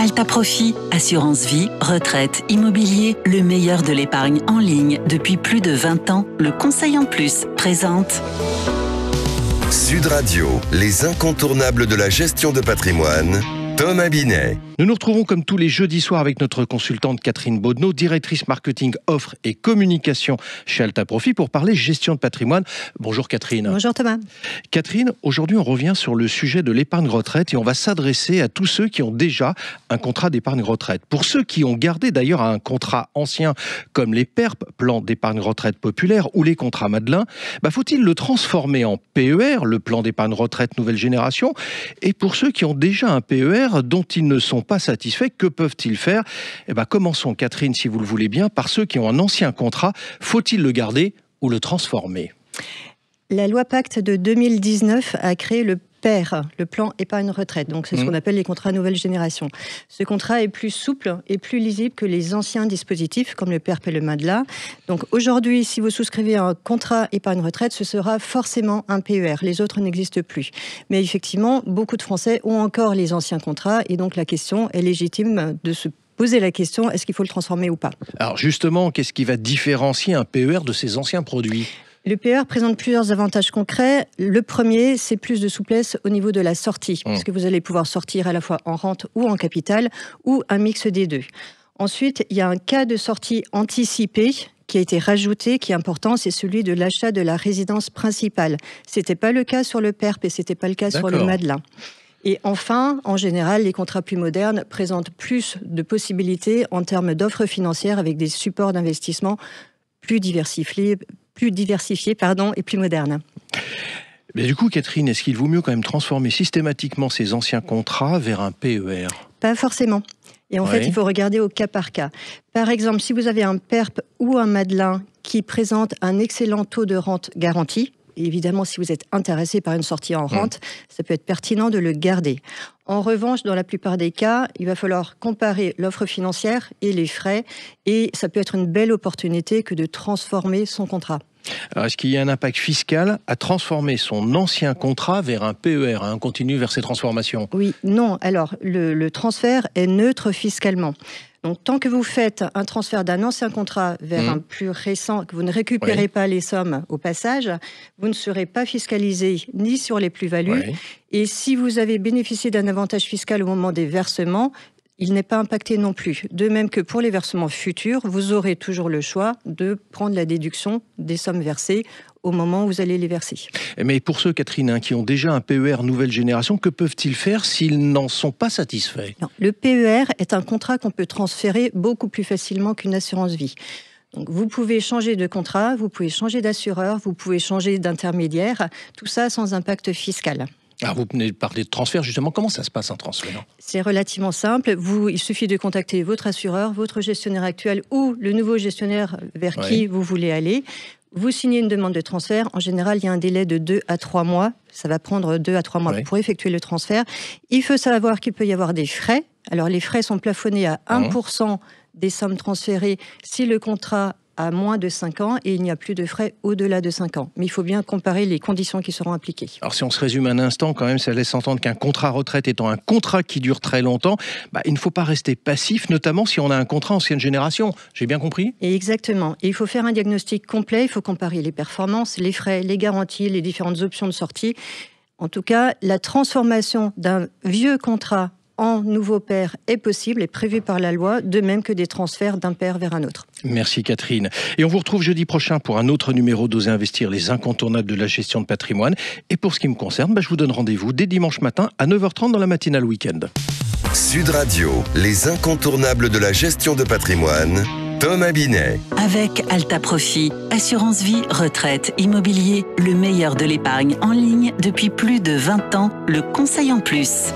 Alta Profit, assurance vie, retraite, immobilier, le meilleur de l'épargne en ligne depuis plus de 20 ans. Le Conseil en Plus présente Sud Radio, les incontournables de la gestion de patrimoine. Thomas Binet. Nous nous retrouvons comme tous les jeudis soirs avec notre consultante Catherine Baudneau, directrice marketing, offre et communication chez Alta Profit pour parler gestion de patrimoine. Bonjour Catherine. Bonjour Thomas. Catherine, aujourd'hui on revient sur le sujet de l'épargne retraite et on va s'adresser à tous ceux qui ont déjà un contrat d'épargne retraite. Pour ceux qui ont gardé d'ailleurs un contrat ancien comme les PERP, plan d'épargne retraite populaire, ou les contrats Madelin, faut-il le transformer en PER, le plan d'épargne retraite nouvelle génération? Et pour ceux qui ont déjà un PER dont ils ne sont pas satisfaits, que peuvent-ils faire? Commençons, Catherine, si vous le voulez bien, par ceux qui ont un ancien contrat. Faut-il le garder ou le transformer? La loi Pacte de 2019 a créé le PER, le plan épargne retraite. Donc c'est ce qu'on appelle les contrats nouvelle génération. Ce contrat est plus souple et plus lisible que les anciens dispositifs comme le PERP et le Madelin. Donc aujourd'hui, si vous souscrivez un contrat épargne retraite, ce sera forcément un PER. Les autres n'existent plus. Mais effectivement, beaucoup de Français ont encore les anciens contrats et donc la question est légitime de se poser la question, est-ce qu'il faut le transformer ou pas? Alors justement, qu'est-ce qui va différencier un PER de ces anciens produits? Le PER présente plusieurs avantages concrets. Le premier, c'est plus de souplesse au niveau de la sortie, puisque vous allez pouvoir sortir à la fois en rente ou en capital, ou un mix des deux. Ensuite, il y a un cas de sortie anticipée qui a été rajouté, qui est important, c'est celui de l'achat de la résidence principale. Ce n'était pas le cas sur le PERP et ce n'était pas le cas sur le Madelin. Et enfin, en général, les contrats plus modernes présentent plus de possibilités en termes d'offres financières avec des supports d'investissement plus diversifiés et plus modernes. Mais du coup, Catherine, est-ce qu'il vaut mieux quand même transformer systématiquement ces anciens contrats vers un PER? Pas forcément. Et en fait, il faut regarder au cas par cas. Par exemple, si vous avez un PERP ou un Madelin qui présente un excellent taux de rente garanti, et évidemment, si vous êtes intéressé par une sortie en rente, ça peut être pertinent de le garder. En revanche, dans la plupart des cas, il va falloir comparer l'offre financière et les frais, et ça peut être une belle opportunité que de transformer son contrat. Alors, est-ce qu'il y a un impact fiscal à transformer son ancien contrat vers un PER? On continue vers ces transformations. Oui, non. Alors, le transfert est neutre fiscalement. Donc, tant que vous faites un transfert d'un ancien contrat vers un plus récent, que vous ne récupérez pas les sommes au passage, vous ne serez pas fiscalisé ni sur les plus-values. Et si vous avez bénéficié d'un avantage fiscal au moment des versements, il n'est pas impacté non plus. De même que pour les versements futurs, vous aurez toujours le choix de prendre la déduction des sommes versées au moment où vous allez les verser. Mais pour ceux, Catherine, qui ont déjà un PER nouvelle génération, que peuvent-ils faire s'ils n'en sont pas satisfaits? Non, le PER est un contrat qu'on peut transférer beaucoup plus facilement qu'une assurance vie. Donc, vous pouvez changer de contrat, vous pouvez changer d'assureur, vous pouvez changer d'intermédiaire, tout ça sans impact fiscal. Alors vous venez de parler de transfert, justement, comment ça se passe un transfert? C'est relativement simple. Il suffit de contacter votre assureur, votre gestionnaire actuel ou le nouveau gestionnaire vers qui vous voulez aller. Vous signez une demande de transfert. En général, il y a un délai de 2 à 3 mois. Ça va prendre 2 à 3 mois pour effectuer le transfert. Il faut savoir qu'il peut y avoir des frais. Alors, les frais sont plafonnés à 1% des sommes transférées si le contrat a moins de 5 ans et il n'y a plus de frais au-delà de 5 ans. Mais il faut bien comparer les conditions qui seront appliquées. Alors si on se résume un instant, quand même, ça laisse entendre qu'un contrat retraite étant un contrat qui dure très longtemps, il ne faut pas rester passif, notamment si on a un contrat ancienne génération. J'ai bien compris? Et exactement. Et il faut faire un diagnostic complet, il faut comparer les performances, les frais, les garanties, les différentes options de sortie. En tout cas, la transformation d'un vieux contrat en nouveau PER est possible et prévu par la loi, de même que des transferts d'un PER vers un autre. Merci Catherine. Et on vous retrouve jeudi prochain pour un autre numéro d'Oser Investir, les incontournables de la gestion de patrimoine. Et pour ce qui me concerne, je vous donne rendez-vous dès dimanche matin à 9h30 dans la matinale week-end. Sud Radio, les incontournables de la gestion de patrimoine. Thomas Binet. avec Alta Profit, assurance vie, retraite, immobilier, le meilleur de l'épargne en ligne depuis plus de 20 ans. Le Conseil en Plus.